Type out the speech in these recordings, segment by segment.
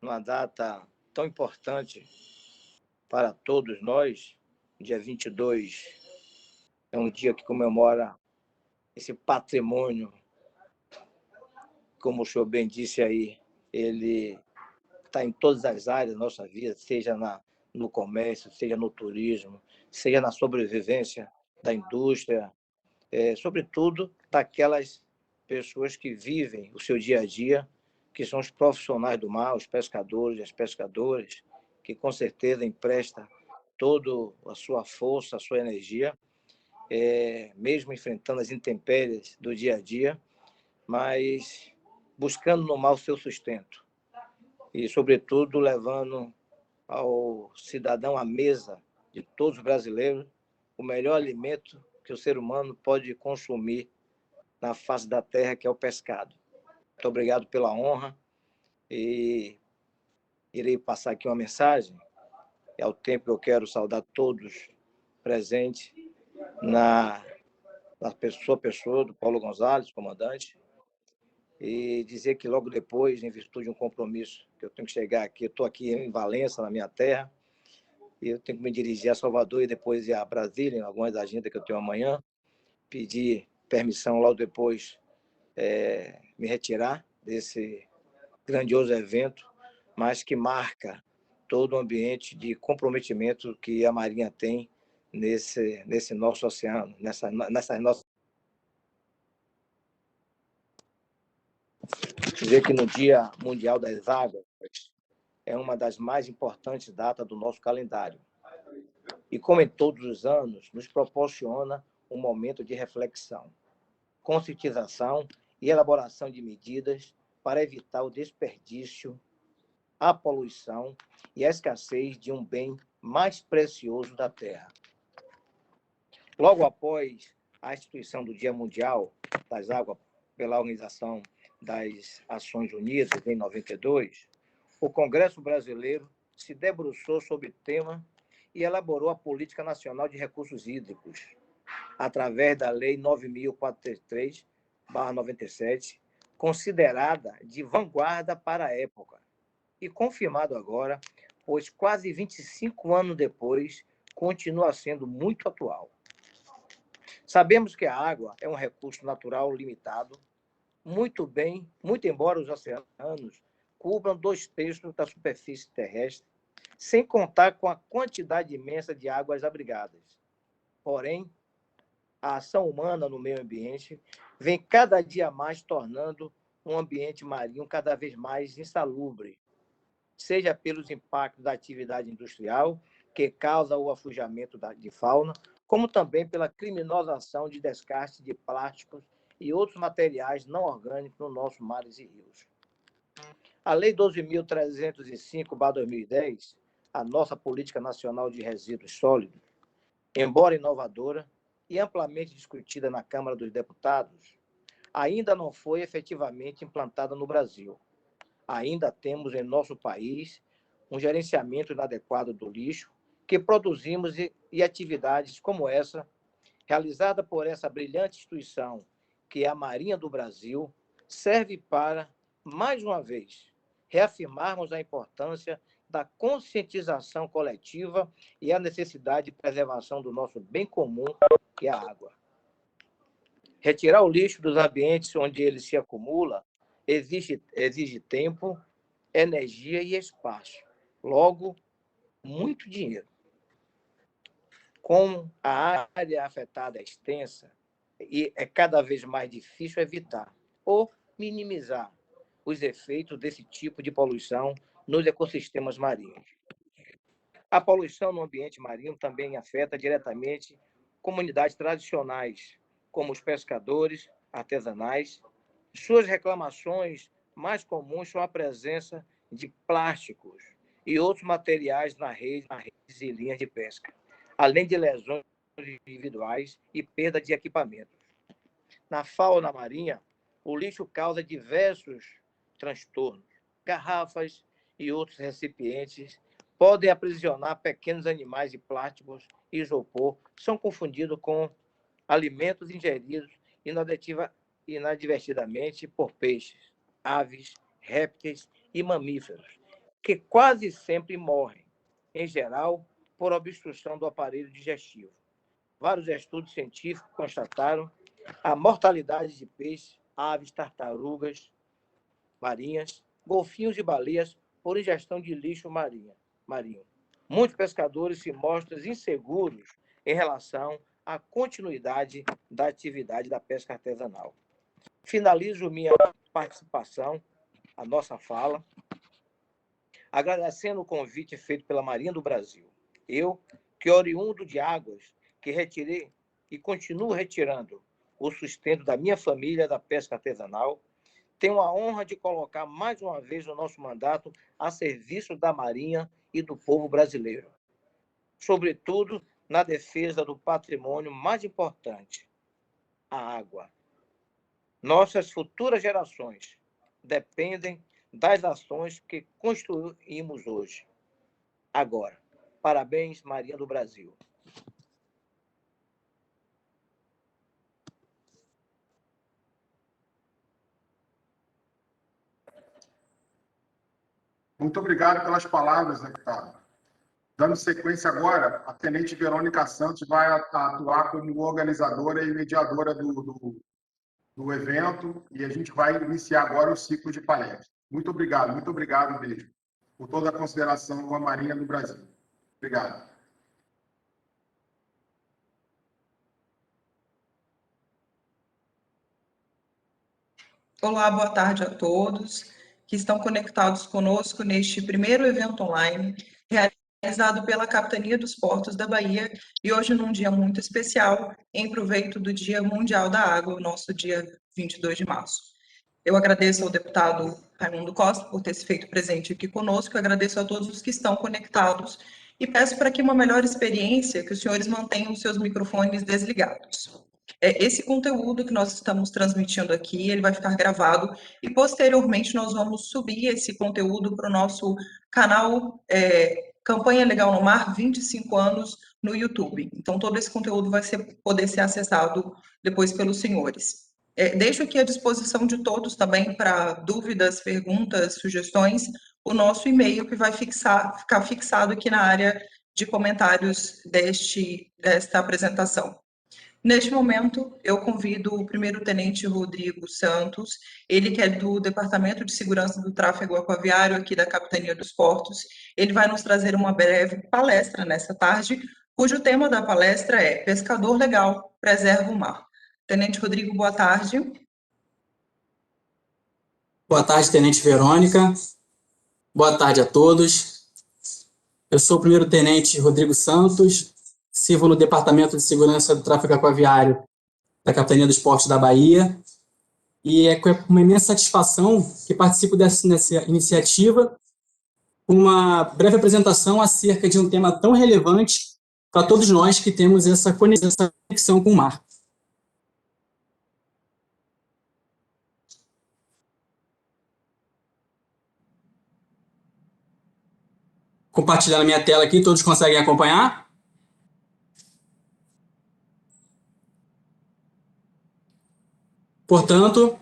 numa data tão importante para todos nós, dia 22, é um dia que comemora esse patrimônio, como o senhor bem disse aí, ele está em todas as áreas da nossa vida, seja no comércio, seja no turismo, seja na sobrevivência da indústria, sobretudo daquelas pessoas que vivem o seu dia a dia, que são os profissionais do mar, os pescadores e as pescadoras, que com certeza emprestam toda a sua força, a sua energia, mesmo enfrentando as intempéries do dia a dia, mas buscando no mar o seu sustento e, sobretudo, levando ao cidadão à mesa de todos os brasileiros o melhor alimento que o ser humano pode consumir na face da terra, que é o pescado. Muito obrigado pela honra e irei passar aqui uma mensagem. Ao tempo que eu quero saudar todos presentes na pessoa do Paulo Gonzalez, comandante, e dizer que logo depois, em virtude de um compromisso que eu tenho que chegar aqui, eu estou aqui em Valença, na minha terra, e eu tenho que me dirigir a Salvador e depois ir a Brasília, em algumas agendas que eu tenho amanhã, pedir permissão logo depois me retirar desse grandioso evento, mas que marca todo o ambiente de comprometimento que a Marinha tem nesse nosso oceano, nessas nossas. Dizer que no Dia Mundial das Águas é uma das mais importantes datas do nosso calendário. E, como em todos os anos, nos proporciona um momento de reflexão, conscientização e elaboração de medidas para evitar o desperdício, a poluição e a escassez de um bem mais precioso da Terra. Logo após a instituição do Dia Mundial das Águas pela Organização das Nações Unidas, em 92, o Congresso Brasileiro se debruçou sobre o tema e elaborou a Política Nacional de Recursos Hídricos, através da Lei 9.433/97, considerada de vanguarda para a época, e confirmado agora, pois quase 25 anos depois, continua sendo muito atual. Sabemos que a água é um recurso natural limitado, muito embora os oceanos cubram 2/3 da superfície terrestre, sem contar com a quantidade imensa de águas abrigadas. Porém, a ação humana no meio ambiente vem cada dia mais tornando um ambiente marinho cada vez mais insalubre, seja pelos impactos da atividade industrial, que causa o afujamento de fauna, como também pela criminosa ação de descarte de plásticos e outros materiais não orgânicos nos nossos mares e rios. A Lei 12.305/2010, a nossa Política Nacional de Resíduos Sólidos, embora inovadora e amplamente discutida na Câmara dos Deputados, ainda não foi efetivamente implantada no Brasil. Ainda temos em nosso país um gerenciamento inadequado do lixo que produzimos e atividades como essa, realizada por essa brilhante instituição, que é a Marinha do Brasil, serve para, mais uma vez, reafirmarmos a importância da conscientização coletiva e a necessidade de preservação do nosso bem comum, que é a água. Retirar o lixo dos ambientes onde ele se acumula exige tempo, energia e espaço. Logo, muito dinheiro. Como a área afetada é extensa, e é cada vez mais difícil evitar ou minimizar os efeitos desse tipo de poluição nos ecossistemas marinhos. A poluição no ambiente marinho também afeta diretamente comunidades tradicionais, como os pescadores artesanais. Suas reclamações mais comuns são a presença de plásticos e outros materiais nas redes e linhas de pesca, além de lesões individuais e perda de equipamentos. Na fauna marinha, o lixo causa diversos transtornos. Garrafas e outros recipientes podem aprisionar pequenos animais e plásticos e isopor são confundidos com alimentos ingeridos inadvertidamente por peixes, aves, répteis e mamíferos, que quase sempre morrem, em geral, por obstrução do aparelho digestivo. Vários estudos científicos constataram a mortalidade de peixes, aves, tartarugas marinhas, golfinhos e baleias por ingestão de lixo marinho. Muitos pescadores se mostram inseguros em relação à continuidade da atividade da pesca artesanal. Finalizo minha participação, a nossa fala, agradecendo o convite feito pela Marinha do Brasil. Eu, que oriundo de águas, que retirei e continuo retirando o sustento da minha família da pesca artesanal, tenho a honra de colocar mais uma vez o nosso mandato a serviço da Marinha e do povo brasileiro, sobretudo na defesa do patrimônio mais importante, a água. Nossas futuras gerações dependem das ações que construímos hoje. Agora, parabéns, Marinha do Brasil. Muito obrigado pelas palavras, deputado. Dando sequência agora, a Tenente Verônica Santos vai atuar como organizadora e mediadora do evento e a gente vai iniciar agora o ciclo de palestras. Muito obrigado mesmo, por toda a consideração com a Marinha do Brasil. Obrigado. Olá, boa tarde a todos que estão conectados conosco neste primeiro evento online realizado pela Capitania dos Portos da Bahia e hoje num dia muito especial em proveito do Dia Mundial da Água, o nosso dia 22 de março. Eu agradeço ao deputado Raimundo Costa por ter se feito presente aqui conosco, eu agradeço a todos os que estão conectados e peço para que uma melhor experiência, que os senhores mantenham os seus microfones desligados. Esse conteúdo que nós estamos transmitindo aqui, ele vai ficar gravado e posteriormente nós vamos subir esse conteúdo para o nosso canal Campanha Legal no Mar 25 anos no YouTube. Então, todo esse conteúdo vai poder ser acessado depois pelos senhores. Deixo aqui à disposição de todos também para dúvidas, perguntas, sugestões, o nosso e-mail que vai ficar fixado aqui na área de comentários desta apresentação. Neste momento, eu convido o primeiro-tenente Rodrigo Santos, ele que é do Departamento de Segurança do Tráfego Aquaviário aqui da Capitania dos Portos. Ele vai nos trazer uma breve palestra nessa tarde, cujo tema da palestra é Pescador Legal, Preserva o Mar. Tenente Rodrigo, boa tarde. Boa tarde, Tenente Verônica. Boa tarde a todos. Eu sou o primeiro-tenente Rodrigo Santos, sirvo no Departamento de Segurança do Tráfego Aquaviário da Capitania dos Portos da Bahia, e é com uma imensa satisfação que participo dessa iniciativa, uma breve apresentação acerca de um tema tão relevante para todos nós que temos essa conexão com o mar. Compartilhar a minha tela aqui, todos conseguem acompanhar? Portanto,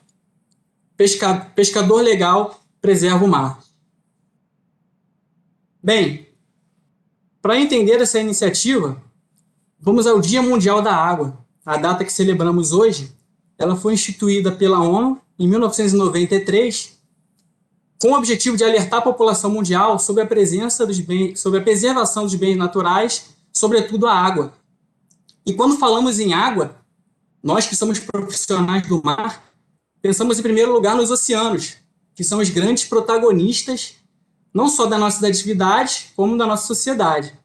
pescador legal preserva o mar. Bem, para entender essa iniciativa, vamos ao Dia Mundial da Água. A data que celebramos hoje, ela foi instituída pela ONU em 1993, com o objetivo de alertar a população mundial sobre a preservação dos bens naturais, sobretudo a água. E quando falamos em água, nós que somos profissionais do mar, pensamos em primeiro lugar nos oceanos, que são os grandes protagonistas, não só das nossas atividades, como da nossa sociedade.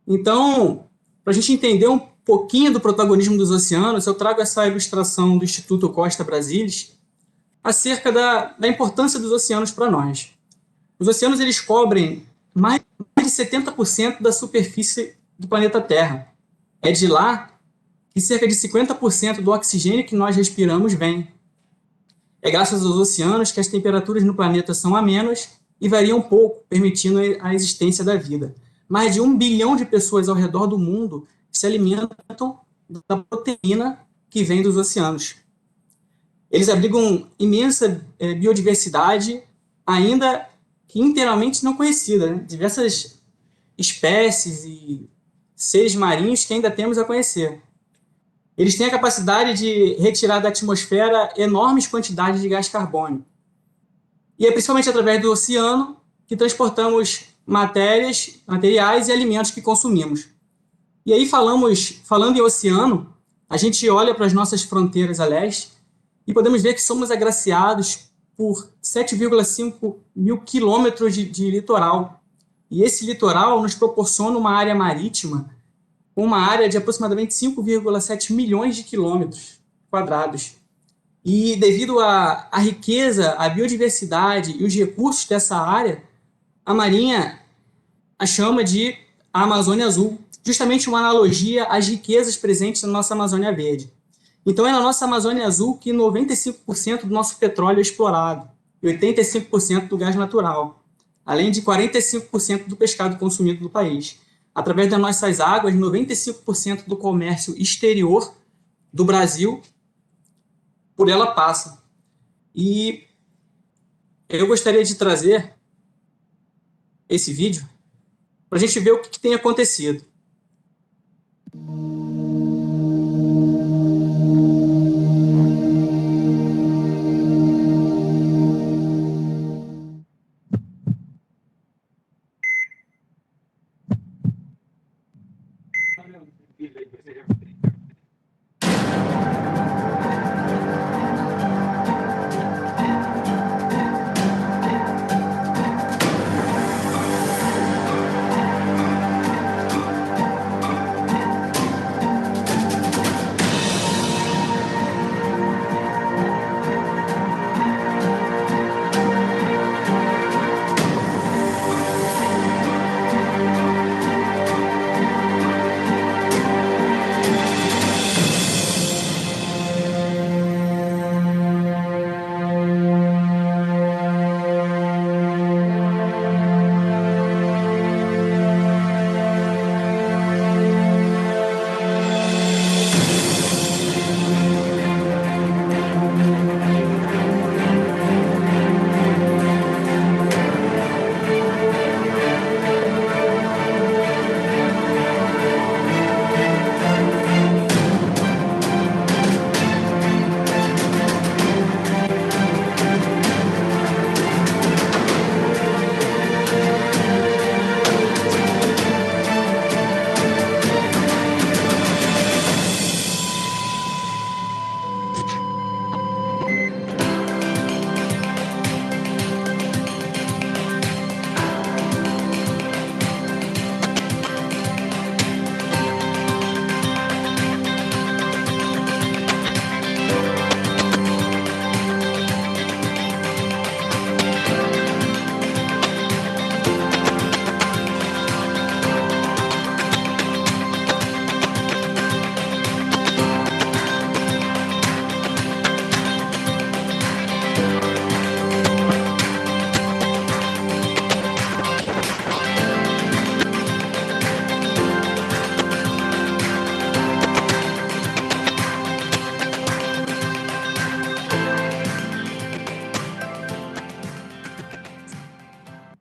Então, para a gente entender um pouquinho do protagonismo dos oceanos, eu trago essa ilustração do Instituto Costa Brasilis acerca da importância dos oceanos para nós. Os oceanos eles cobrem mais de 70% da superfície do planeta Terra. É de lá que cerca de 50% do oxigênio que nós respiramos vem. É graças aos oceanos que as temperaturas no planeta são amenas e variam pouco, permitindo a existência da vida. Mais de 1 bilhão de pessoas ao redor do mundo se alimentam da proteína que vem dos oceanos. Eles abrigam imensa biodiversidade, ainda que inteiramente não conhecida, né? Diversas espécies e seres marinhos que ainda temos a conhecer. Eles têm a capacidade de retirar da atmosfera enormes quantidades de gás carbônico. E é principalmente através do oceano que transportamos materiais e alimentos que consumimos. E aí, falando em oceano, a gente olha para as nossas fronteiras a leste e podemos ver que somos agraciados por 7,5 mil quilômetros de litoral. E esse litoral nos proporciona uma área marítima com uma área de aproximadamente 5,7 milhões de quilômetros quadrados. E devido à riqueza, à biodiversidade e os recursos dessa área, a Marinha a chama de a Amazônia Azul, justamente uma analogia às riquezas presentes na nossa Amazônia Verde. Então é na nossa Amazônia Azul que 95% do nosso petróleo é explorado e 85% do gás natural, além de 45% do pescado consumido do país. Através das nossas águas, 95% do comércio exterior do Brasil por ela passa. E eu gostaria de trazer esse vídeo para a gente ver o que tem acontecido.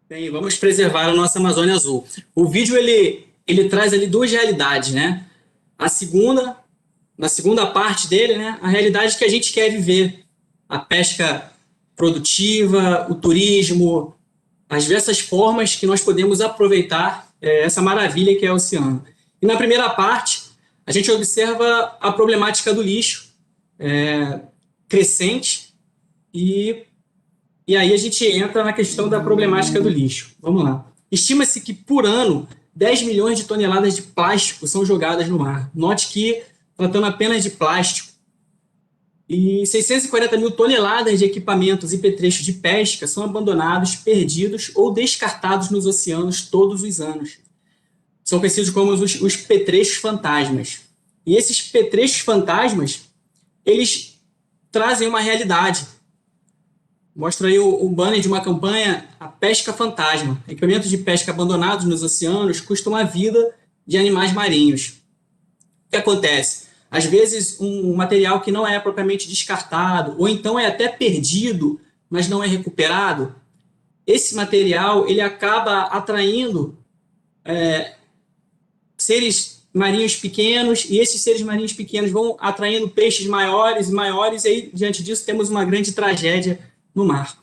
Bem, vamos preservar a nossa Amazônia Azul. O vídeo ele traz ali duas realidades, né? Na segunda parte dele, né, a realidade que a gente quer viver, a pesca produtiva, o turismo, as diversas formas que nós podemos aproveitar essa maravilha que é o oceano. E na primeira parte, a gente observa a problemática do lixo crescente e aí a gente entra na questão da problemática do lixo. Vamos lá. Estima-se que, por ano, 10 milhões de toneladas de plástico são jogadas no mar. Note que, tratando apenas de plástico, e 640 mil toneladas de equipamentos e petrechos de pesca são abandonados, perdidos ou descartados nos oceanos todos os anos. São conhecidos como os petrechos fantasmas. E esses petrechos fantasmas, eles trazem uma realidade. Mostra aí o banner de uma campanha, a pesca fantasma. Equipamentos de pesca abandonados nos oceanos custam a vida de animais marinhos. O que acontece? Às vezes, um material que não é propriamente descartado, ou então é até perdido, mas não é recuperado, esse material ele acaba atraindo seres marinhos pequenos, e esses seres marinhos pequenos vão atraindo peixes maiores e maiores, e aí, diante disso, temos uma grande tragédia no mar.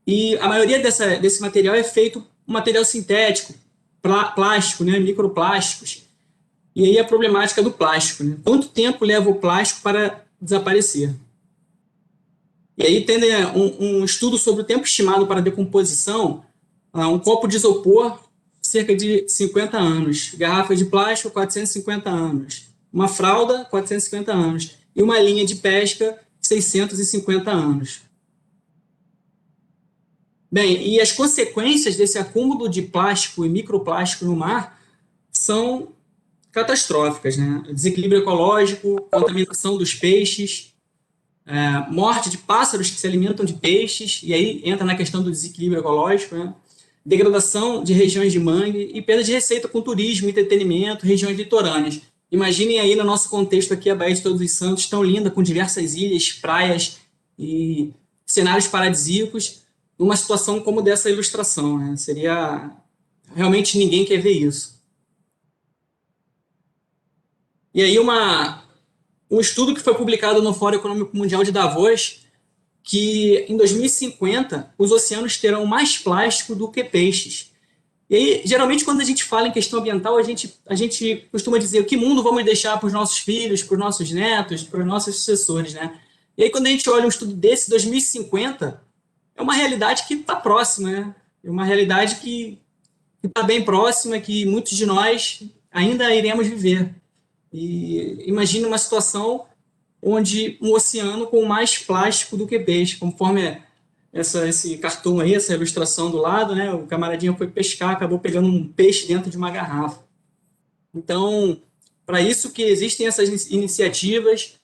E a maioria desse material é feito um material sintético, plástico, né, microplásticos. E aí a problemática do plástico, né? Quanto tempo leva o plástico para desaparecer? E aí tem um estudo sobre o tempo estimado para decomposição, um copo de isopor, cerca de 50 anos, garrafa de plástico, 450 anos, uma fralda, 450 anos, e uma linha de pesca, 650 anos. Bem, e as consequências desse acúmulo de plástico e microplástico no mar são catastróficas, né? Desequilíbrio ecológico, contaminação dos peixes, morte de pássaros que se alimentam de peixes, e aí entra na questão do desequilíbrio ecológico, né? Degradação de regiões de mangue e perda de receita com turismo, entretenimento, regiões litorâneas. Imaginem aí no nosso contexto aqui a Baía de Todos os Santos, tão linda, com diversas ilhas, praias e cenários paradisíacos, numa situação como dessa ilustração, né? Seria... Realmente ninguém quer ver isso. E aí um estudo que foi publicado no Fórum Econômico Mundial de Davos, que em 2050 os oceanos terão mais plástico do que peixes. E aí, geralmente, quando a gente fala em questão ambiental, a gente costuma dizer que mundo vamos deixar para os nossos filhos, para os nossos netos, para os nossos sucessores, né? E aí, quando a gente olha um estudo desse, 2050, é uma realidade que está próxima, né? É uma realidade que está bem próxima, que muitos de nós ainda iremos viver. E imagine uma situação onde um oceano com mais plástico do que peixe, conforme esse cartão aí, essa ilustração do lado, né? O camaradinho foi pescar, acabou pegando um peixe dentro de uma garrafa. Então, para isso que existem essas iniciativas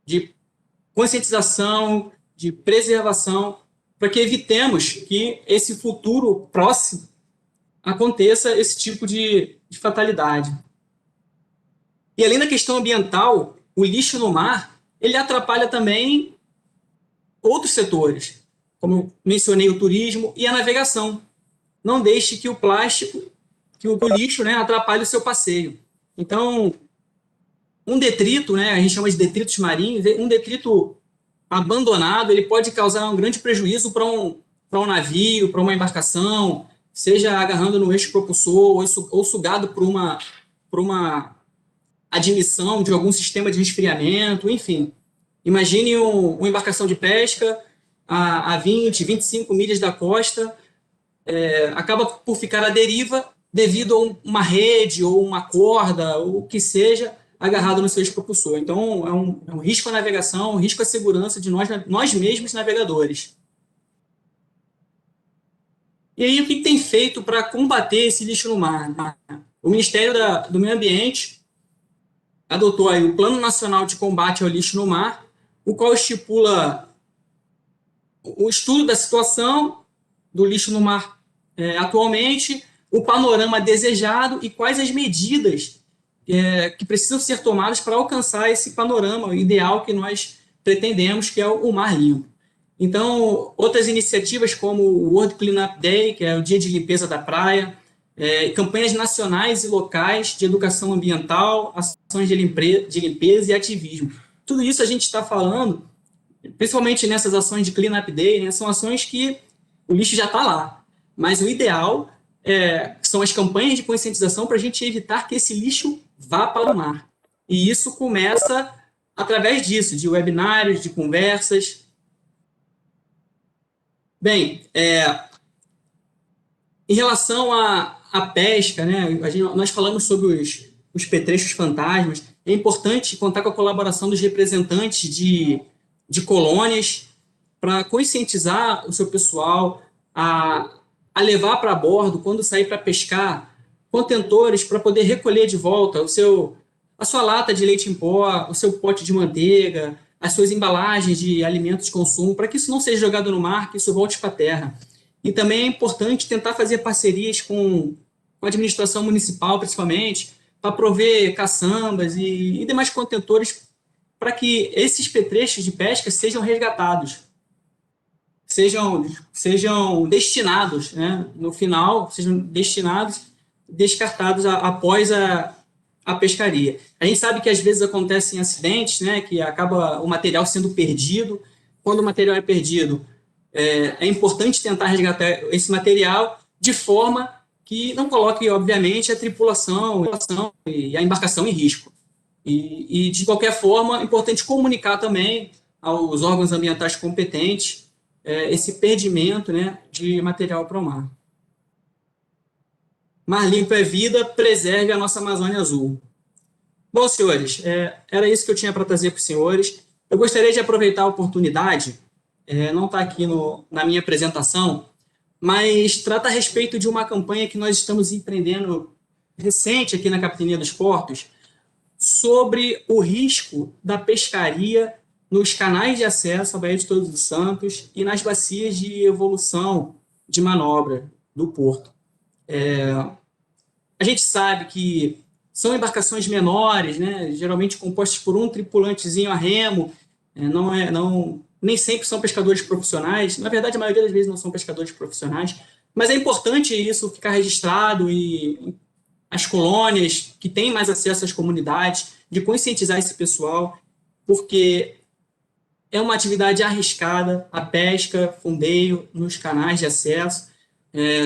de conscientização, de preservação, para que evitemos que esse futuro próximo aconteça esse tipo de fatalidade. E além da questão ambiental, o lixo no mar, ele atrapalha também outros setores, como eu mencionei, o turismo e a navegação. Não deixe que o plástico, que o lixo, né, atrapalhe o seu passeio. Então, um detrito, né, a gente chama de detritos marinhos, um detrito abandonado, ele pode causar um grande prejuízo para um navio, para uma embarcação, seja agarrando no eixo propulsor ou sugado por uma admissão de algum sistema de resfriamento, enfim. Imagine uma embarcação de pesca a 20, 25 milhas da costa, acaba por ficar à deriva devido a uma rede ou uma corda, ou o que seja, agarrado no seu eixo propulsor. Então, é um risco à navegação, um risco à segurança de nós mesmos navegadores. E aí, o que tem feito para combater esse lixo no mar? O Ministério do Meio Ambiente adotou aí o Plano Nacional de Combate ao Lixo no Mar, o qual estipula o estudo da situação do lixo no mar atualmente, o panorama desejado e quais as medidas que precisam ser tomadas para alcançar esse panorama ideal que nós pretendemos, que é o mar limpo. Então, outras iniciativas como o World Cleanup Day, que é o dia de limpeza da praia, campanhas nacionais e locais de educação ambiental, ações de limpeza e ativismo. Tudo isso a gente está falando, principalmente nessas ações de Cleanup Day, né, são ações que o lixo já está lá. Mas o ideal são as campanhas de conscientização para a gente evitar que esse lixo vá para o mar. E isso começa através disso, de webinários, de conversas. Bem, em relação à pesca, né, nós falamos sobre os petrechos fantasmas. É importante contar com a colaboração dos representantes de colônias para conscientizar o seu pessoal a levar para bordo, quando sair para pescar, contentores para poder recolher de volta a sua lata de leite em pó, o seu pote de manteiga, as suas embalagens de alimentos de consumo, para que isso não seja jogado no mar, que isso volte para a terra. E também é importante tentar fazer parcerias com a administração municipal, principalmente, para prover caçambas e demais contentores para que esses petrechos de pesca sejam resgatados. sejam destinados, né, no final, sejam destinados, descartados após a pescaria. A gente sabe que às vezes acontecem acidentes, né, que acaba o material sendo perdido. Quando o material é perdido, é importante tentar resgatar esse material de forma que não coloque, obviamente, a tripulação e a embarcação em risco. E de qualquer forma, é importante comunicar também aos órgãos ambientais competentes esse perdimento, né, de material para o mar. Mar limpo é vida, preserve a nossa Amazônia Azul. Bom, senhores, era isso que eu tinha para trazer para os senhores. Eu gostaria de aproveitar a oportunidade, não está aqui na minha apresentação, mas trata a respeito de uma campanha que nós estamos empreendendo recente aqui na Capitania dos Portos, sobre o risco da pescaria nos canais de acesso à Baía de Todos os Santos e nas bacias de evolução de manobra do porto. A gente sabe que são embarcações menores, né, geralmente compostas por um tripulantezinho a remo, nem sempre são pescadores profissionais, na verdade a maioria das vezes não são pescadores profissionais, mas é importante isso ficar registrado e as colônias que têm mais acesso às comunidades, de conscientizar esse pessoal, porque é uma atividade arriscada, a pesca, fundeio nos canais de acesso.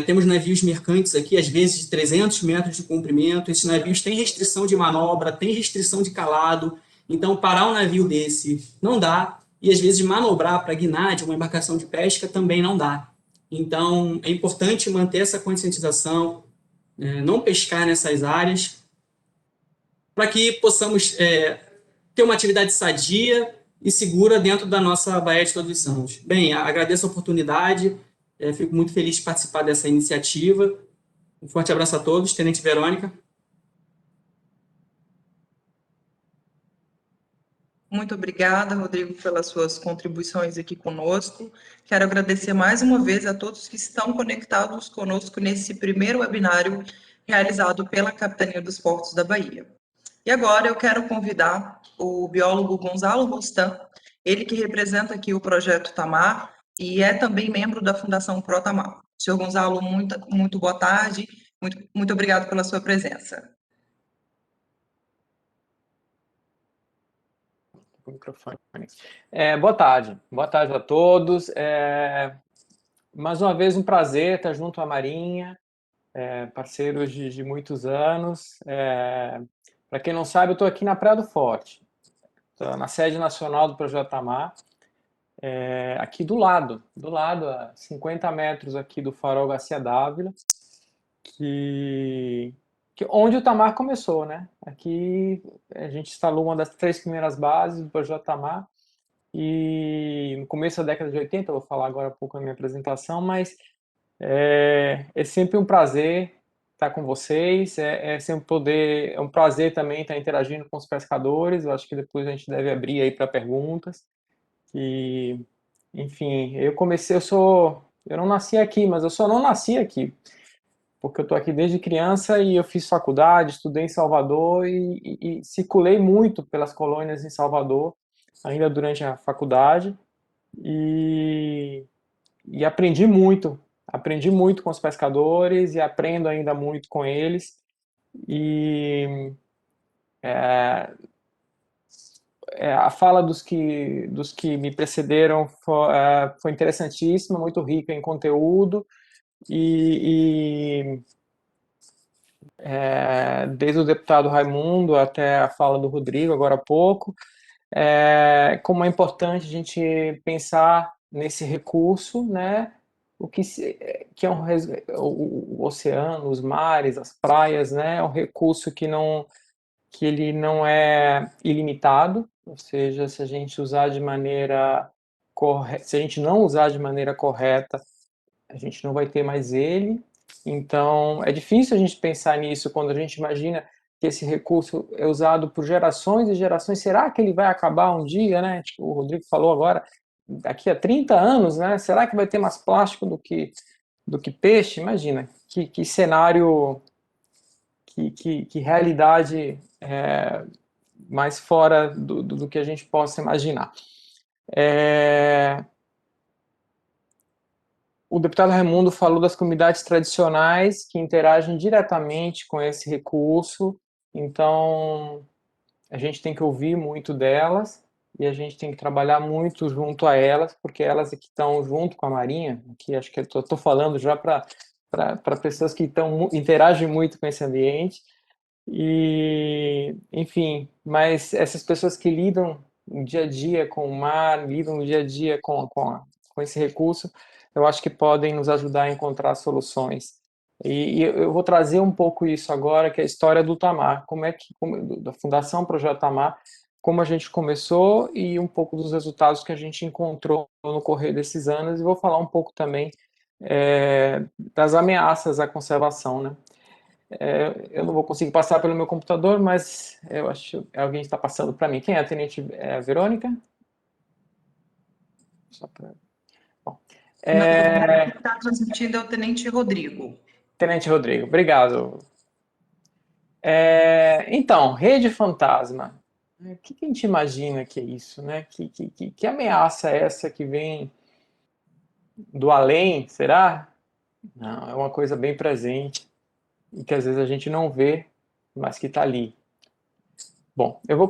Temos navios mercantes aqui, às vezes de 300 metros de comprimento. Esses navios têm restrição de manobra, têm restrição de calado. Então, parar um navio desse não dá. E, às vezes, manobrar para guinar de uma embarcação de pesca também não dá. Então, é importante manter essa conscientização, não pescar nessas áreas, para que possamos ter uma atividade sadia e segura dentro da nossa Baía de Todos os Santos. Bem, agradeço a oportunidade, fico muito feliz de participar dessa iniciativa. Um forte abraço a todos. Tenente Verônica. Muito obrigada, Rodrigo, pelas suas contribuições aqui conosco. Quero agradecer mais uma vez a todos que estão conectados conosco nesse primeiro webinário realizado pela Capitania dos Portos da Bahia. E agora eu quero convidar o biólogo Gonzalo Rostam, ele que representa aqui o projeto Tamar e é também membro da Fundação Pro Tamar. Senhor Gonzalo, muito boa tarde, muito obrigado pela sua presença. O microfone. Boa tarde a todos. Mais uma vez um prazer estar junto à Marinha, parceiros de muitos anos. Para quem não sabe, eu estou aqui na Praia do Forte, na sede nacional do Projeto Tamar, aqui do lado, a 50 metros aqui do Farol Garcia Dávila, onde o Tamar começou, né? Aqui a gente instalou uma das 3 primeiras bases do Projeto Tamar, e no começo da década de 80, eu vou falar agora um pouco na minha apresentação, mas é sempre um prazer estar com vocês, é um prazer também estar interagindo com os pescadores. Eu acho que depois a gente deve abrir aí para perguntas. E, enfim, eu não nasci aqui, mas eu só não nasci aqui, porque eu estou aqui desde criança e eu fiz faculdade, estudei em Salvador e circulei muito pelas colônias em Salvador, ainda durante a faculdade, e aprendi muito com os pescadores e aprendo ainda muito com eles. E a fala dos que me precederam foi interessantíssima, muito rica em conteúdo, e desde o deputado Raimundo até a fala do Rodrigo agora há pouco, como é importante a gente pensar nesse recurso, né? Que é o oceano, os mares, as praias, né? É um recurso que ele não é ilimitado, ou seja, se a gente usar de maneira correta, se a gente não usar de maneira correta, a gente não vai ter mais ele. Então, é difícil a gente pensar nisso quando a gente imagina que esse recurso é usado por gerações e gerações. Será que ele vai acabar um dia, né? Tipo, o Rodrigo falou agora, daqui a 30 anos, né? Será que vai ter mais plástico do que peixe? Imagina, que cenário, que realidade mais fora do que a gente possa imaginar. O deputado Raimundo falou das comunidades tradicionais que interagem diretamente com esse recurso, então a gente tem que ouvir muito delas e a gente tem que trabalhar muito junto a elas, porque elas é que estão junto com a Marinha, que acho que eu estou falando já para pessoas que interagem muito com esse ambiente, e, enfim, mas essas pessoas que lidam no dia a dia com o mar, lidam no dia a dia com esse recurso, eu acho que podem nos ajudar a encontrar soluções. E eu vou trazer um pouco isso agora, que é a história do Tamar, da Fundação Projeto Tamar, como a gente começou e um pouco dos resultados que a gente encontrou no correr desses anos, e vou falar um pouco também das ameaças à conservação, né? Eu não vou conseguir passar pelo meu computador, mas eu acho que alguém está passando para mim. Quem é a Tenente Verônica? Só pra... Bom, Quem está transmitindo é o Tenente Rodrigo. Tenente Rodrigo, obrigado. Então, rede fantasma. O que a gente imagina que é isso, né? Que ameaça é essa que vem do além, será? Não, é uma coisa bem presente e que às vezes a gente não vê, mas que está ali. Bom, eu vou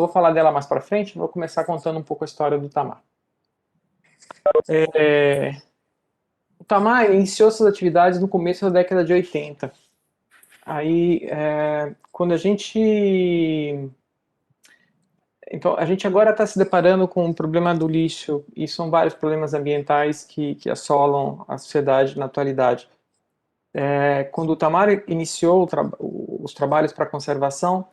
falar dela mais para frente, vou começar contando um pouco a história do Tamar. O Tamar iniciou suas atividades no começo da década de 80. Aí, quando a gente... Então, a gente agora está se deparando com o problema do lixo, e são vários problemas ambientais que assolam a sociedade na atualidade. Quando o Tamar iniciou os trabalhos para conservação,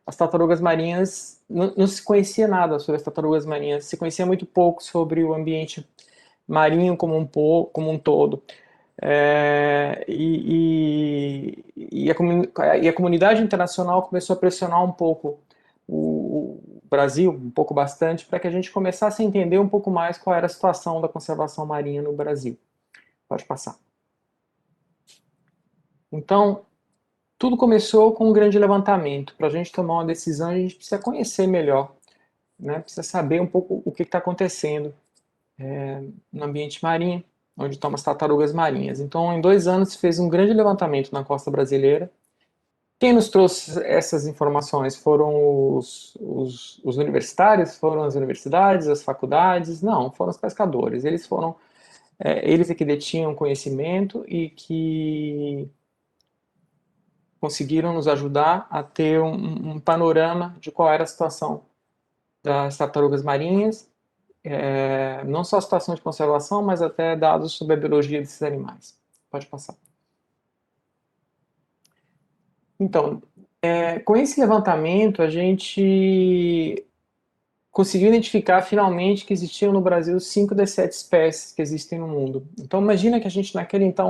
as tartarugas marinhas, não se conhecia nada sobre as tartarugas marinhas, se conhecia muito pouco sobre o ambiente marinho como um todo. E a comunidade internacional começou a pressionar um pouco o Brasil, um pouco bastante, para que a gente começasse a entender um pouco mais qual era a situação da conservação marinha no Brasil. Pode passar. Então, tudo começou com um grande levantamento. Para a gente tomar uma decisão, a gente precisa conhecer melhor, né? Precisa saber um pouco o que está acontecendo no ambiente marinho, onde estão as tartarugas marinhas. Então, em 2 anos, se fez um grande levantamento na costa brasileira. Quem nos trouxe essas informações foram os universitários? Foram as universidades, as faculdades? Não, foram os pescadores. Eles é que detinham conhecimento e que conseguiram nos ajudar a ter um panorama de qual era a situação das tartarugas marinhas, não só a situação de conservação, mas até dados sobre a biologia desses animais. Pode passar. Então, com esse levantamento, a gente conseguiu identificar finalmente que existiam no Brasil 5 das 7 espécies que existem no mundo. Então, imagina que a gente,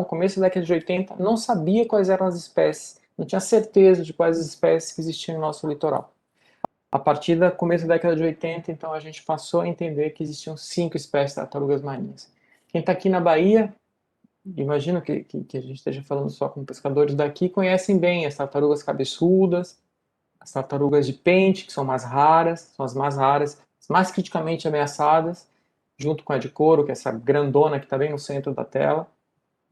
começo da década de 80, não sabia quais eram as espécies, não tinha certeza de quais as espécies que existiam no nosso litoral. A partir do começo da década de 80, então, a gente passou a entender que existiam 5 espécies de tartarugas marinhas. Quem está aqui na Bahia, imagino que a gente esteja falando só com pescadores daqui, conhecem bem as tartarugas cabeçudas, as tartarugas de pente, que são mais raras, são as mais raras, as mais criticamente ameaçadas, junto com a de couro, que é essa grandona que está bem no centro da tela.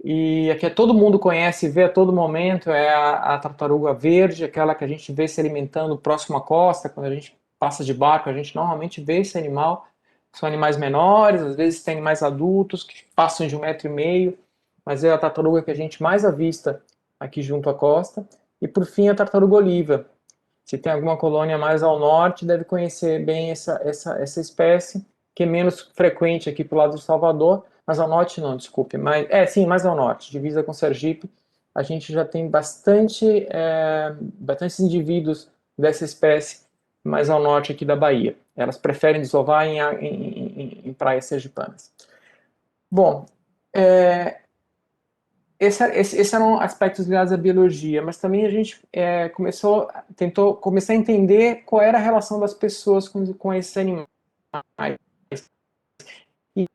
E a que todo mundo conhece e vê a todo momento é a tartaruga verde, aquela que a gente vê se alimentando próximo à costa, quando a gente passa de barco, a gente normalmente vê esse animal. São animais menores, às vezes tem animais adultos, que passam de 1,5 m, mas é a tartaruga que a gente mais avista aqui junto à costa. E por fim a tartaruga oliva. Se tem alguma colônia mais ao norte, deve conhecer bem essa espécie, que é menos frequente aqui para o lado de Salvador, mas ao norte não, desculpe. Sim, mais ao norte, divisa com Sergipe, a gente já tem bastantes indivíduos dessa espécie mais ao norte aqui da Bahia. Elas preferem desovar em praias sergipanas. Bom, esses eram aspectos ligados à biologia, mas também a gente tentou começar a entender qual era a relação das pessoas com esses animais. E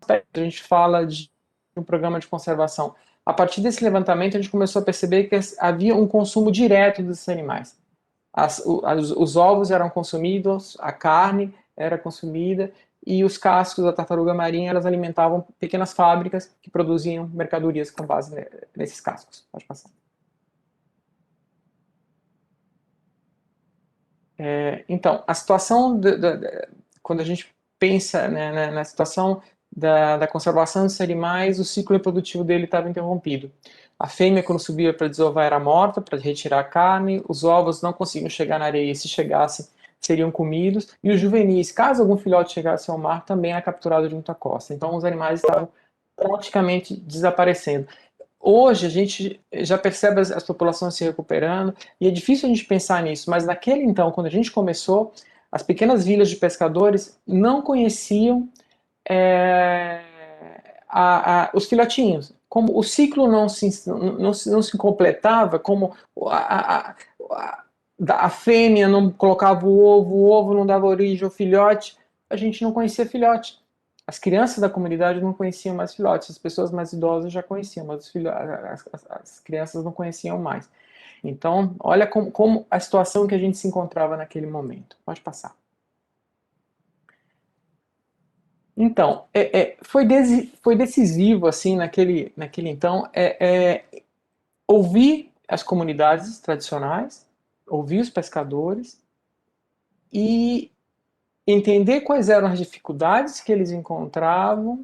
a gente fala de um programa de conservação. A partir desse levantamento, a gente começou a perceber que havia um consumo direto desses animais. Os ovos eram consumidos, a carne era consumida, e os cascos da tartaruga marinha, elas alimentavam pequenas fábricas que produziam mercadorias com base nesses cascos. Pode passar. Então, a situação, quando a gente pensa, né, na situação da conservação desses animais, o ciclo reprodutivo dele estava interrompido. A fêmea, quando subia para desovar, era morta para retirar a carne, os ovos não conseguiam chegar na areia, e se chegassem, seriam comidos, e os juvenis, caso algum filhote chegasse ao mar, também era capturado junto à costa. Então, os animais estavam praticamente desaparecendo. Hoje, a gente já percebe as populações se recuperando, e é difícil a gente pensar nisso, mas naquele então, quando a gente começou, as pequenas vilas de pescadores não conheciam os filhotinhos. Como o ciclo não se completava, como a fêmea não colocava o ovo não dava origem ao filhote, a gente não conhecia filhote. As crianças da comunidade não conheciam mais filhotes, as pessoas mais idosas já conheciam, mas as crianças não conheciam mais. Então, olha como a situação que a gente se encontrava naquele momento. Pode passar. Então, foi decisivo, assim, naquele então, ouvir as comunidades tradicionais, ouvir os pescadores e entender quais eram as dificuldades que eles encontravam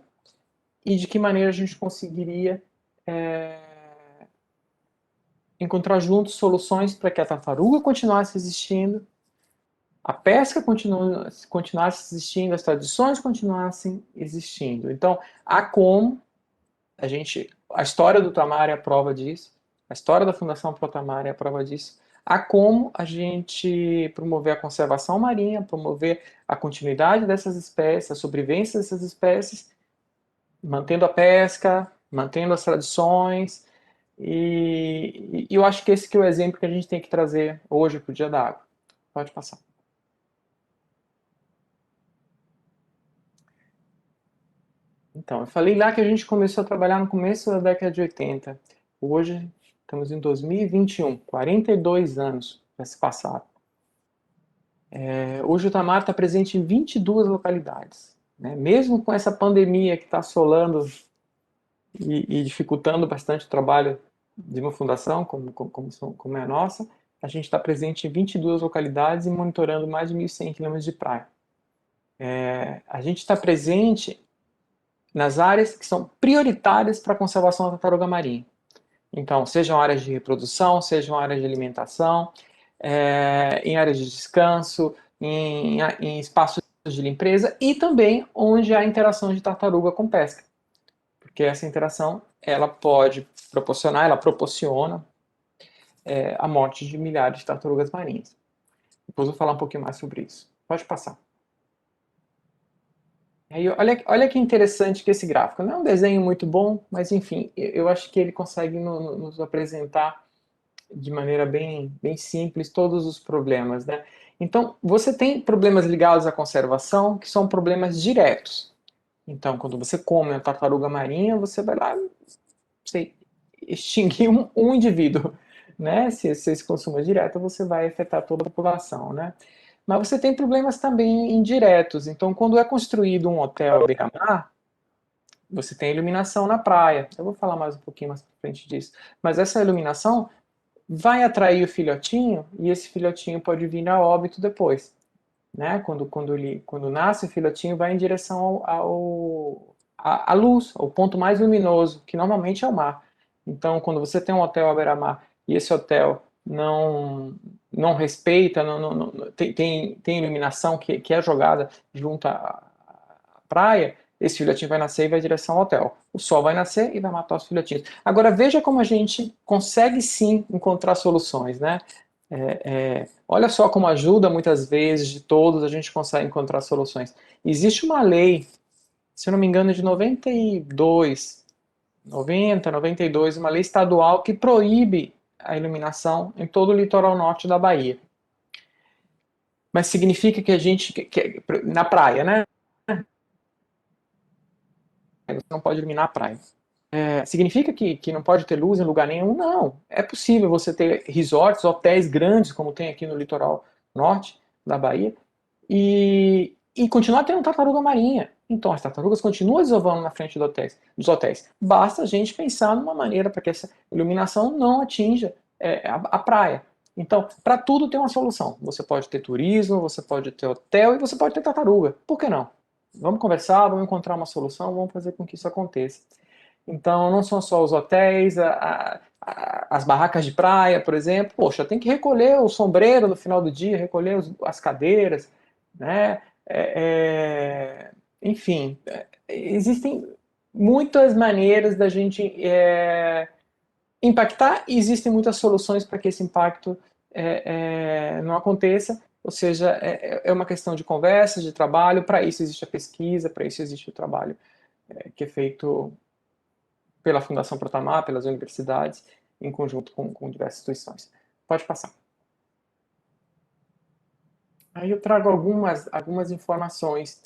e de que maneira a gente conseguiria encontrar juntos soluções para que a tartaruga continuasse existindo, a pesca continuasse existindo, as tradições continuassem existindo. Então, há como a história do Tamar é a prova disso, a história da Fundação Pro Tamar é a prova disso, há como a gente promover a conservação marinha, promover a continuidade dessas espécies, a sobrevivência dessas espécies, mantendo a pesca, mantendo as tradições, e eu acho que esse que é o exemplo que a gente tem que trazer hoje para o Dia da Água. Pode passar. Então, eu falei lá que a gente começou a trabalhar no começo da década de 80. Hoje, estamos em 2021, 42 anos já se passaram. Hoje o Tamar está presente em 22 localidades. Né? Mesmo com essa pandemia que está assolando e dificultando bastante o trabalho de uma fundação como é a nossa, a gente está presente em 22 localidades e monitorando mais de 1.100 quilômetros de praia. A gente está presente nas áreas que são prioritárias para a conservação da tartaruga marinha. Então, sejam áreas de reprodução, sejam áreas de alimentação, em áreas de descanso, em espaços de limpeza e também onde há interação de tartaruga com pesca. Porque essa interação, ela proporciona a morte de milhares de tartarugas marinhas. Depois eu vou falar um pouquinho mais sobre isso. Pode passar. Aí, olha que interessante que esse gráfico. Não é um desenho muito bom, mas enfim, eu acho que ele consegue nos apresentar de maneira bem simples todos os problemas, né? Então, você tem problemas ligados à conservação que são problemas diretos. Então, quando você come uma tartaruga marinha, você vai lá extinguir um indivíduo, né? Se esse consumo é direto, você vai afetar toda a população, né? Mas você tem problemas também indiretos. Então, quando é construído um hotel à beira-mar, você tem iluminação na praia. Eu vou falar mais um pouquinho mais pra frente disso. Mas essa iluminação vai atrair o filhotinho e esse filhotinho pode vir a óbito depois. Né? Quando nasce, o filhotinho vai em direção à luz, ao ponto mais luminoso, que normalmente é o mar. Então, quando você tem um hotel à beira-mar e esse hotel não respeita, tem iluminação que é jogada junto à praia, esse filhotinho vai nascer e vai em direção ao hotel. O sol vai nascer e vai matar os filhotinhos. Agora, veja como a gente consegue sim encontrar soluções, né? Olha só como ajuda muitas vezes de todos, a gente consegue encontrar soluções. Existe uma lei, se eu não me engano, de 92, uma lei estadual que proíbe a iluminação em todo o litoral norte da Bahia. Mas significa que a gente, na praia, né? Você não pode iluminar a praia. Significa que não pode ter luz em lugar nenhum? Não. É possível você ter resorts, hotéis grandes, como tem aqui no litoral norte da Bahia, e e continua tendo tartaruga marinha. Então, as tartarugas continuam desovando na frente dos hotéis. Basta a gente pensar numa maneira para que essa iluminação não atinja a praia. Então, para tudo tem uma solução. Você pode ter turismo, você pode ter hotel e você pode ter tartaruga. Por que não? Vamos conversar, vamos encontrar uma solução, vamos fazer com que isso aconteça. Então, não são só os hotéis, as barracas de praia, por exemplo. Poxa, tem que recolher o sombreiro no final do dia, recolher as cadeiras, né? Enfim, existem muitas maneiras da gente impactar e existem muitas soluções para que esse impacto não aconteça. Ou seja, é uma questão de conversa, de trabalho. Para isso existe a pesquisa, para isso existe o trabalho que é feito pela Fundação Protamar, pelas universidades, em conjunto com diversas instituições. Pode passar. Aí eu trago algumas informações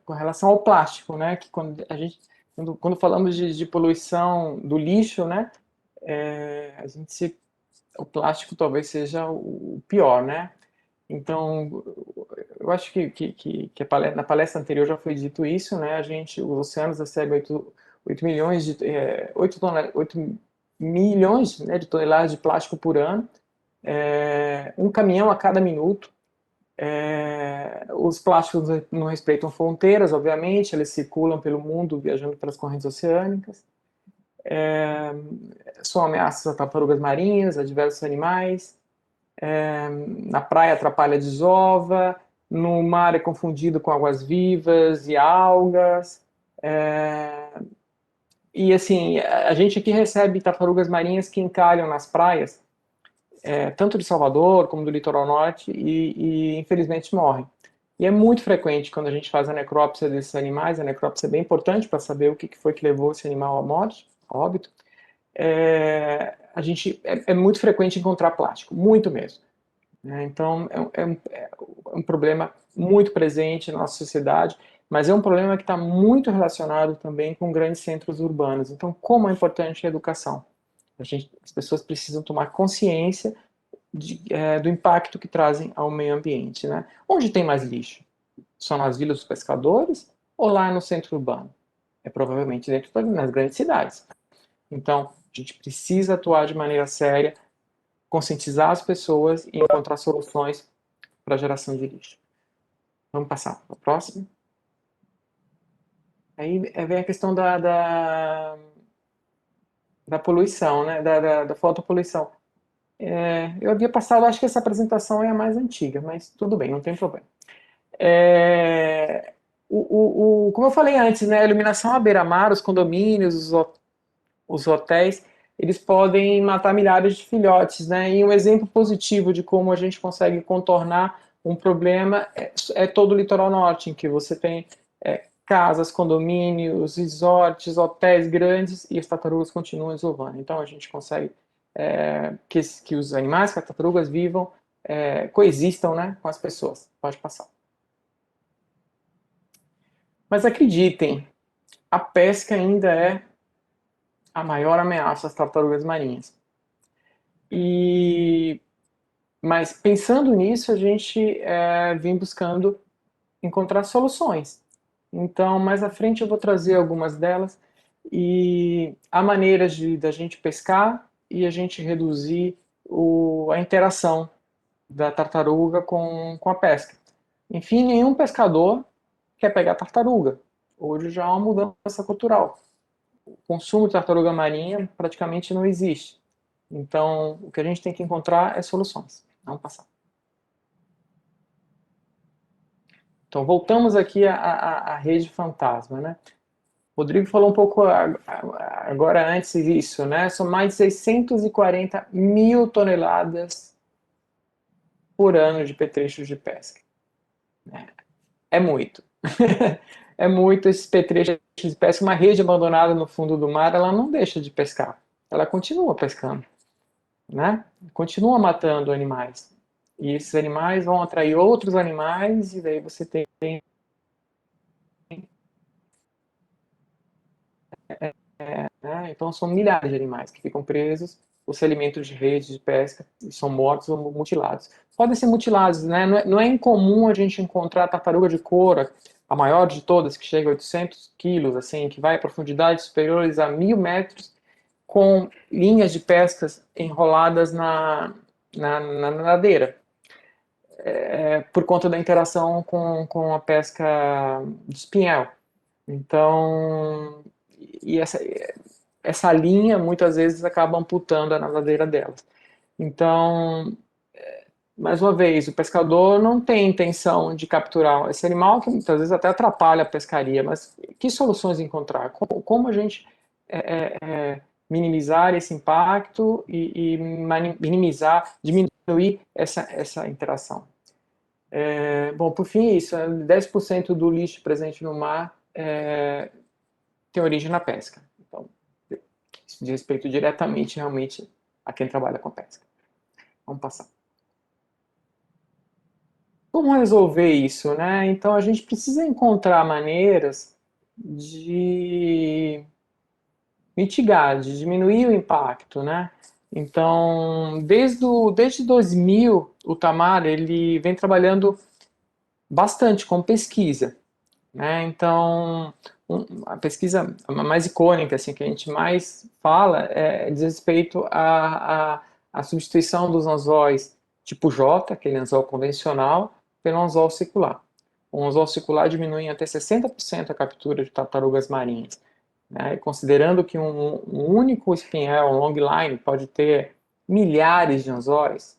com relação ao plástico, né? Que quando falamos de poluição do lixo, né? O plástico talvez seja o pior, né? Então, eu acho que na palestra anterior já foi dito isso, né? Os oceanos recebem 8 milhões né, de toneladas de plástico por ano, um caminhão a cada minuto. Os plásticos não respeitam fronteiras, obviamente, eles circulam pelo mundo viajando pelas correntes oceânicas. São ameaças a tartarugas marinhas, a diversos animais. Na praia atrapalha a desova, no mar é confundido com águas vivas e algas. E assim, a gente aqui recebe tartarugas marinhas que encalham nas praias, tanto de Salvador como do litoral norte, e infelizmente morrem. E é muito frequente quando a gente faz a necrópsia desses animais. A necrópsia é bem importante para saber o que foi que levou esse animal à morte, a óbito. É muito frequente encontrar plástico, muito mesmo. Então, é um problema muito presente na nossa sociedade, mas é um problema que está muito relacionado também com grandes centros urbanos. Então, como é importante a educação? As pessoas precisam tomar consciência do impacto que trazem ao meio ambiente, né? Onde tem mais lixo? São nas vilas dos pescadores ou lá no centro urbano? É provavelmente nas grandes cidades. Então, a gente precisa atuar de maneira séria, conscientizar as pessoas e encontrar soluções para a geração de lixo. Vamos passar para a próxima. Aí vem a questão da poluição, né? da fotopoluição. Eu havia passado, acho que essa apresentação é a mais antiga, mas tudo bem, não tem problema. Como eu falei antes, né, a iluminação à beira-mar, os condomínios, os hotéis, eles podem matar milhares de filhotes, né? E um exemplo positivo de como a gente consegue contornar um problema é todo o litoral norte, em que você tem casas, condomínios, resorts, hotéis grandes e as tartarugas continuam desovando. Então a gente consegue que os animais, que as tartarugas vivam, coexistam, né, com as pessoas. Pode passar. Mas acreditem, a pesca ainda é a maior ameaça às tartarugas marinhas. Mas pensando nisso, a gente vem buscando encontrar soluções. Então, mais à frente eu vou trazer algumas delas, e há maneiras da gente pescar e a gente reduzir a interação da tartaruga com a pesca. Enfim, nenhum pescador quer pegar tartaruga. Hoje já há uma mudança cultural. O consumo de tartaruga marinha praticamente não existe. Então, o que a gente tem que encontrar é soluções. Vamos passar. Então, voltamos aqui à rede fantasma, né? O Rodrigo falou um pouco agora antes disso, né? São mais de 640 mil toneladas por ano de petrechos de pesca. É muito. É muito esses petrechos de pesca. Uma rede abandonada no fundo do mar, ela não deixa de pescar. Ela continua pescando, né? Continua matando animais. E esses animais vão atrair outros animais, e daí você tem né? Então são milhares de animais que ficam presos ou se alimentam de redes de pesca e são mortos ou mutilados. Podem ser mutilados, né? Não é incomum a gente encontrar tartaruga de coura, a maior de todas, que chega a 800 quilos, assim, que vai a profundidades superiores a 1.000 metros, com linhas de pescas enroladas na nadadeira, por conta da interação com a pesca de espinhel. Então, e essa linha muitas vezes acaba amputando a nadadeira delas. Então, mais uma vez, o pescador não tem intenção de capturar esse animal, que muitas vezes até atrapalha a pescaria, mas que soluções encontrar? Como a gente minimizar esse impacto e minimizar, diminuir essa interação? Bom, por fim, isso, 10% do lixo presente no mar tem origem na pesca. Então, isso diz respeito diretamente, realmente, a quem trabalha com pesca. Vamos passar. Como resolver isso, né? Então, a gente precisa encontrar maneiras de mitigar, de diminuir o impacto, né? Então, desde 2000, o Tamar ele vem trabalhando bastante com pesquisa, né? Então, a pesquisa mais icônica, assim, que a gente mais fala, diz respeito à substituição dos anzóis tipo J, aquele anzol convencional, pelo anzol circular. O anzol circular diminui em até 60% a captura de tartarugas marinhas, né? Considerando que um único espinhel, um longline, pode ter milhares de anzóis,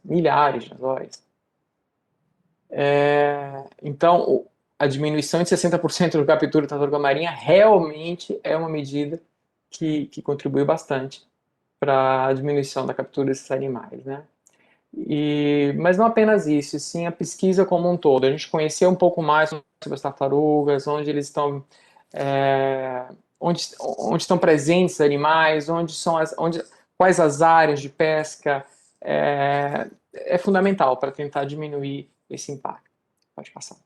então, a diminuição de 60% da captura de tartaruga marinha realmente é uma medida que contribui bastante para a diminuição da captura desses animais, né? Mas não apenas isso, sim a pesquisa como um todo. A gente conhecer um pouco mais sobre as tartarugas, onde eles estão, onde estão presentes os animais, quais as áreas de pesca, é fundamental para tentar diminuir esse impacto. Pode passar.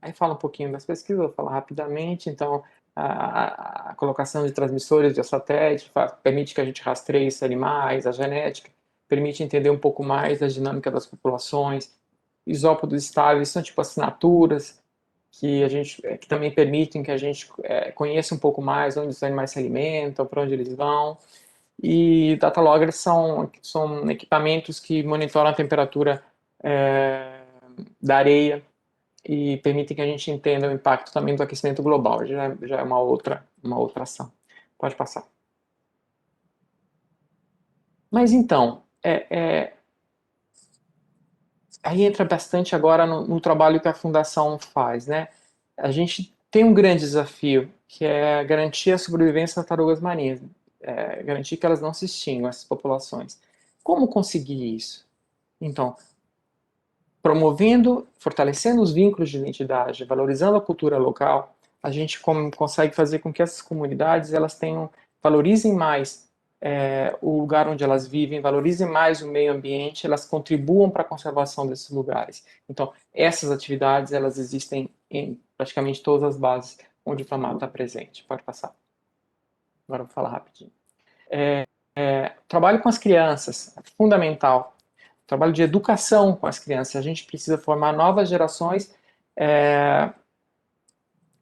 Aí fala um pouquinho das pesquisas, vou falar rapidamente. Então, a colocação de transmissores de satélite permite que a gente rastreie esses animais, a genética, permite entender um pouco mais da dinâmica das populações. Isópodos estáveis são tipo assinaturas que também permitem que a gente conheça um pouco mais onde os animais se alimentam, para onde eles vão. E data loggers são equipamentos que monitoram a temperatura da areia e permitem que a gente entenda o impacto também do aquecimento global. Já é uma outra ação. Pode passar. Mas então, aí entra bastante agora no trabalho que a Fundação faz, né? A gente tem um grande desafio, que é garantir a sobrevivência das tartarugas marinhas, garantir que elas não se extinguam, essas populações. Como conseguir isso? Então, promovendo, fortalecendo os vínculos de identidade, valorizando a cultura local, a gente consegue fazer com que essas comunidades valorizem mais o lugar onde elas vivem, valorizem mais o meio ambiente, elas contribuam para a conservação desses lugares. Então, essas atividades, elas existem em praticamente todas as bases onde o Tamar está presente. Pode passar. Agora eu vou falar rapidinho. Trabalho com as crianças, é fundamental. Trabalho de educação com as crianças. A gente precisa formar novas gerações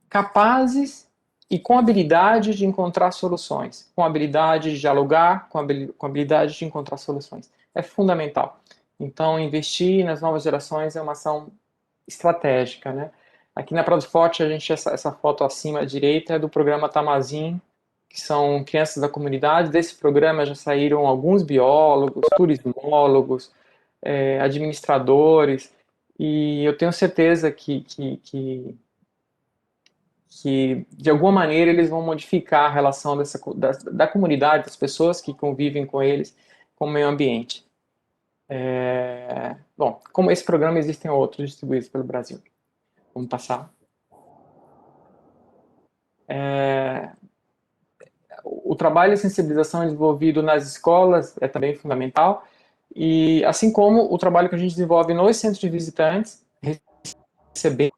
capazes e com habilidade de encontrar soluções, com habilidade de dialogar, com habilidade de encontrar soluções. É fundamental. Então, investir nas novas gerações é uma ação estratégica, né? Aqui na Prado Forte, essa foto acima à direita é do programa Tamazin, que são crianças da comunidade. Desse programa já saíram alguns biólogos, turismólogos, administradores, e eu tenho certeza que de alguma maneira eles vão modificar a relação da comunidade, das pessoas que convivem com eles, com o meio ambiente. Bom, como esse programa, existem outros distribuídos pelo Brasil. Vamos passar. O trabalho de sensibilização desenvolvido nas escolas é também fundamental, e assim como o trabalho que a gente desenvolve nos centros de visitantes, recebendo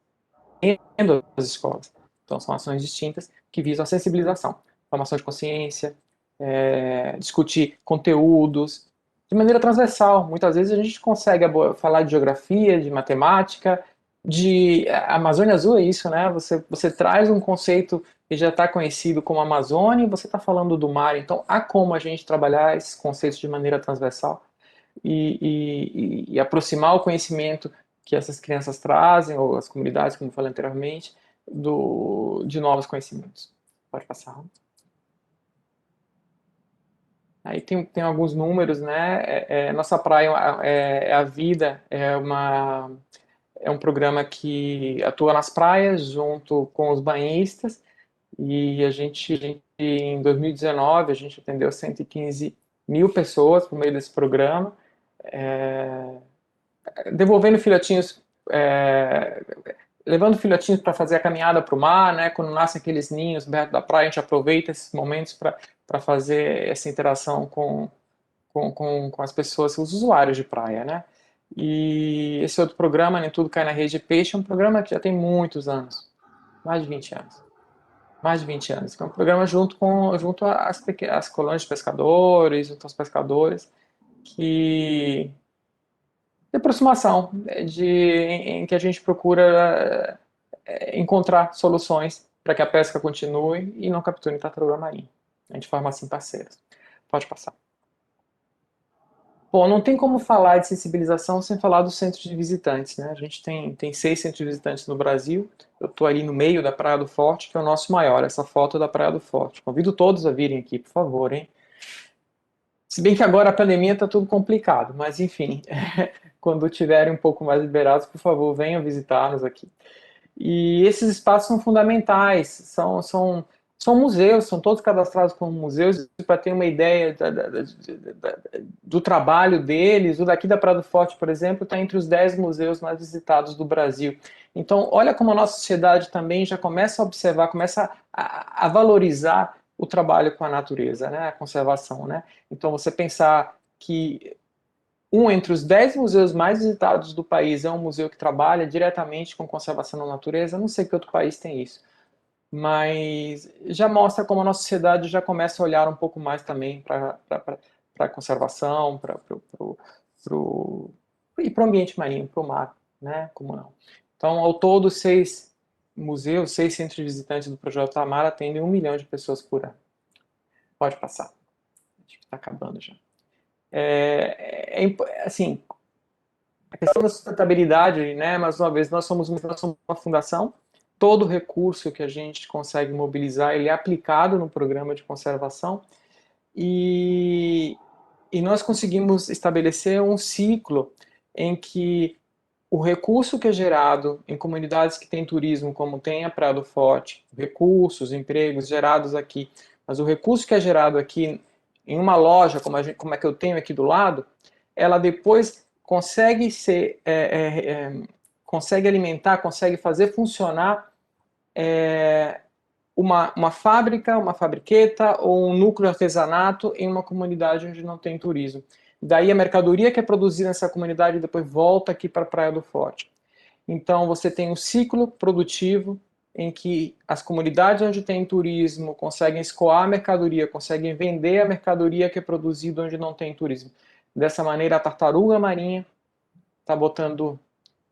as escolas. Então, são ações distintas que visam a sensibilização. formação de consciência, discutir conteúdos de maneira transversal. Muitas vezes a gente consegue falar de geografia, de matemática, a Amazônia Azul é isso, né? Você traz um conceito que já está conhecido como Amazônia e você está falando do mar. Então, há como a gente trabalhar esses conceitos de maneira transversal e aproximar o conhecimento que essas crianças trazem, ou as comunidades, como eu falei anteriormente, de novos conhecimentos. Pode passar. Aí tem alguns números, né? Nossa Praia é a Vida, é um programa que atua nas praias junto com os banhistas, e em 2019, a gente atendeu 115 mil pessoas por meio desse programa, devolvendo filhotinhos, levando filhotinhos para fazer a caminhada para o mar, né? Quando nascem aqueles ninhos perto da praia, a gente aproveita esses momentos para fazer essa interação com as pessoas, os usuários de praia, né? E esse outro programa, Nem Tudo Cai na Rede de Peixe, é um programa que já tem muitos anos, mais de 20 anos. Mais de 20 anos. É um programa junto às colônias de pescadores, junto aos pescadores, de aproximação, em que a gente procura encontrar soluções para que a pesca continue e não capture tartaruga marinha. A gente forma assim parceiros. Pode passar. Bom, não tem como falar de sensibilização sem falar dos centros de visitantes, né? A gente tem 6 centros de visitantes no Brasil. Eu estou ali no meio da Praia do Forte, que é o nosso maior, essa foto da Praia do Forte. Convido todos a virem aqui, por favor, hein? Se bem que agora a pandemia está tudo complicado, mas enfim, quando tiverem um pouco mais liberados, por favor, venham visitar-nos aqui. E esses espaços são fundamentais, são museus, são todos cadastrados como museus, para ter uma ideia do trabalho deles. O daqui da Praia do Forte, por exemplo, está entre os 10 museus mais visitados do Brasil. Então, olha como a nossa sociedade também já começa a observar, começa a valorizar o trabalho com a natureza, né, a conservação, né? Então, você pensar que entre os 10 museus mais visitados do país é um museu que trabalha diretamente com conservação da natureza, não sei que outro país tem isso, mas já mostra como a nossa sociedade já começa a olhar um pouco mais também para a conservação, e para o ambiente marinho, para o mar, né? Como não? Então, ao todo, 6 museus, 6 centros de visitantes do Projeto Tamar atendem 1 milhão de pessoas por ano. Pode passar. Acho que está acabando já. Assim, a questão da sustentabilidade, né? Mais uma vez, nós somos uma fundação. Todo recurso que a gente consegue mobilizar, ele é aplicado no programa de conservação, e nós conseguimos estabelecer um ciclo em que o recurso que é gerado em comunidades que têm turismo, como tem a Praia do Forte, recursos, empregos gerados aqui, mas o recurso que é gerado aqui em uma loja, como é que eu tenho aqui do lado, ela depois consegue consegue alimentar, consegue fazer funcionar uma fábrica, uma fabriqueta ou um núcleo de artesanato em uma comunidade onde não tem turismo. Daí a mercadoria que é produzida nessa comunidade depois volta aqui para a Praia do Forte. Então você tem um ciclo produtivo em que as comunidades onde tem turismo conseguem escoar a mercadoria, conseguem vender a mercadoria que é produzida onde não tem turismo. Dessa maneira a tartaruga marinha está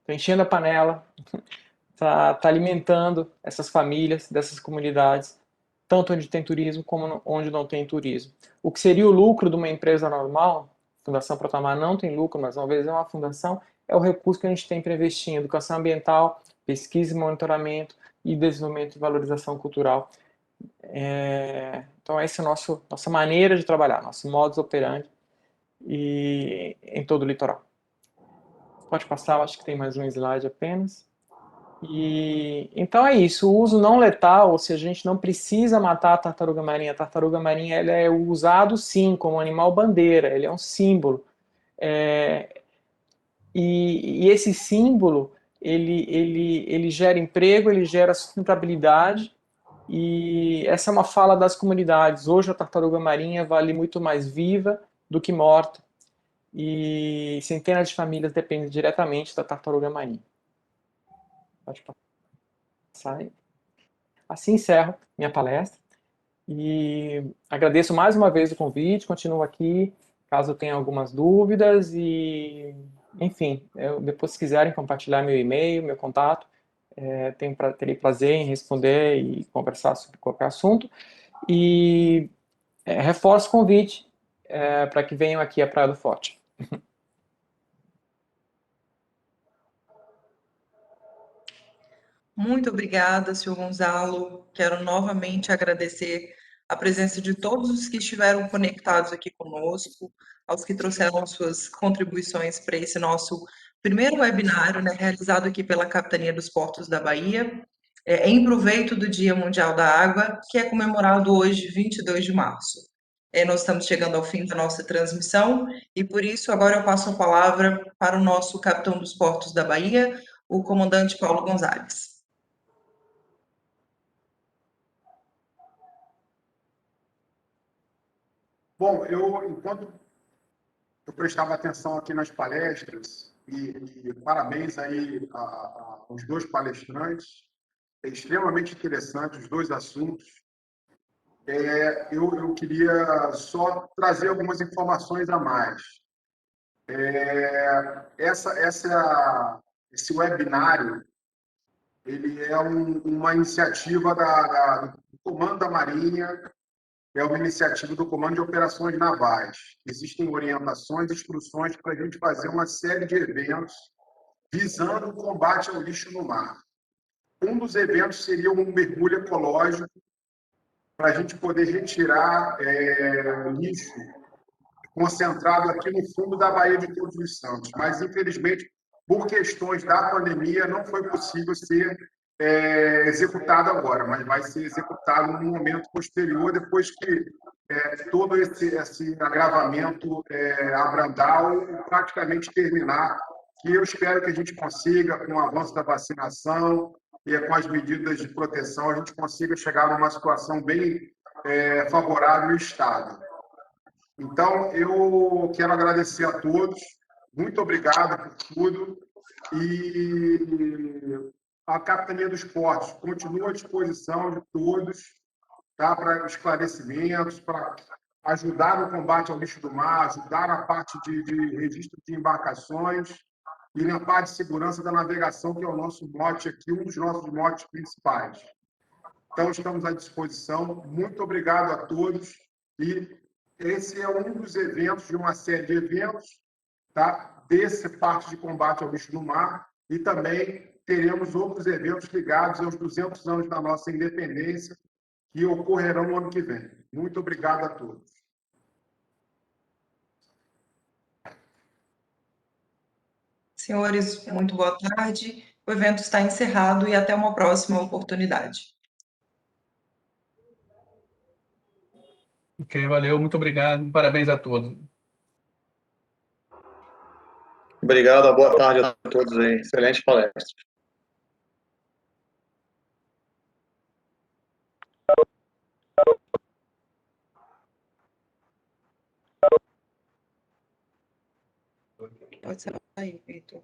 enchendo a panela, está alimentando essas famílias dessas comunidades, tanto onde tem turismo como onde não tem turismo. O que seria o lucro de uma empresa normal, a Fundação Protamar não tem lucro, mas uma vez é uma fundação, é o recurso que a gente tem para investir em educação ambiental, pesquisa e monitoramento e desenvolvimento e valorização cultural. Então essa é a nossa maneira de trabalhar, nosso modus operandi em todo o litoral. Pode passar, eu acho que tem mais um slide apenas. Então é isso, o uso não letal, ou seja, a gente não precisa matar a tartaruga marinha. A tartaruga marinha ela é usado sim como animal bandeira, ele é um símbolo. E esse símbolo, ele gera emprego, ele gera sustentabilidade, e essa é uma fala das comunidades. Hoje a tartaruga marinha vale muito mais viva do que morta, e centenas de famílias dependem diretamente da tartaruga marinha. Pode passar. Assim encerro minha palestra E agradeço mais uma vez o convite, continuo aqui, caso tenha algumas dúvidas e, enfim, depois se quiserem compartilhar meu e-mail, meu contato, terei prazer em responder e conversar sobre qualquer assunto. E reforço o convite para que venham aqui à Praia do Forte. Muito obrigada, senhor Gonzalo. Quero novamente agradecer a presença de todos os que estiveram conectados aqui conosco, aos que trouxeram suas contribuições para esse nosso primeiro webinário, né, realizado aqui pela Capitania dos Portos da Bahia, em proveito do Dia Mundial da Água, que é comemorado hoje, 22 de março. Nós estamos chegando ao fim da nossa transmissão e, por isso, agora eu passo a palavra para o nosso capitão dos Portos da Bahia, o comandante Paulo Gonzalez. Bom, enquanto eu prestava atenção aqui nas palestras, e parabéns aí aos dois palestrantes, é extremamente interessante os dois assuntos. Eu queria só trazer algumas informações a mais. Esse webinário, ele é uma iniciativa do Comando da Marinha, é uma iniciativa do Comando de Operações Navais. Existem orientações, instruções para a gente fazer uma série de eventos visando o combate ao lixo no mar. Um dos eventos seria um mergulho ecológico para a gente poder retirar lixo concentrado aqui no fundo da Baía de Todos os Santos. Mas, infelizmente, por questões da pandemia, não foi possível ser executado agora, mas vai ser executado num momento posterior, depois que todo esse agravamento abrandar ou praticamente terminar, que eu espero que a gente consiga, com o avanço da vacinação e com as medidas de proteção, a gente consiga chegar numa situação bem favorável ao Estado. Então, eu quero agradecer a todos, muito obrigado por tudo, e a Capitania dos Portos continua à disposição de todos, tá, para esclarecimentos, para ajudar no combate ao lixo do mar, ajudar na parte de registro de embarcações e na parte de segurança da navegação, que é o nosso mote aqui, um dos nossos motes principais. Então, estamos à disposição. Muito obrigado a todos. E esse é um dos eventos, de uma série de eventos, tá, desse parte de combate ao lixo no mar. E também teremos outros eventos ligados aos 200 anos da nossa independência, que ocorrerão no ano que vem. Muito obrigado a todos. Senhores, muito boa tarde. O evento está encerrado e até uma próxima oportunidade. Ok, valeu, muito obrigado. Parabéns a todos. Obrigado, boa tarde a todos aí. Excelente palestra. Pode sair, Heitor.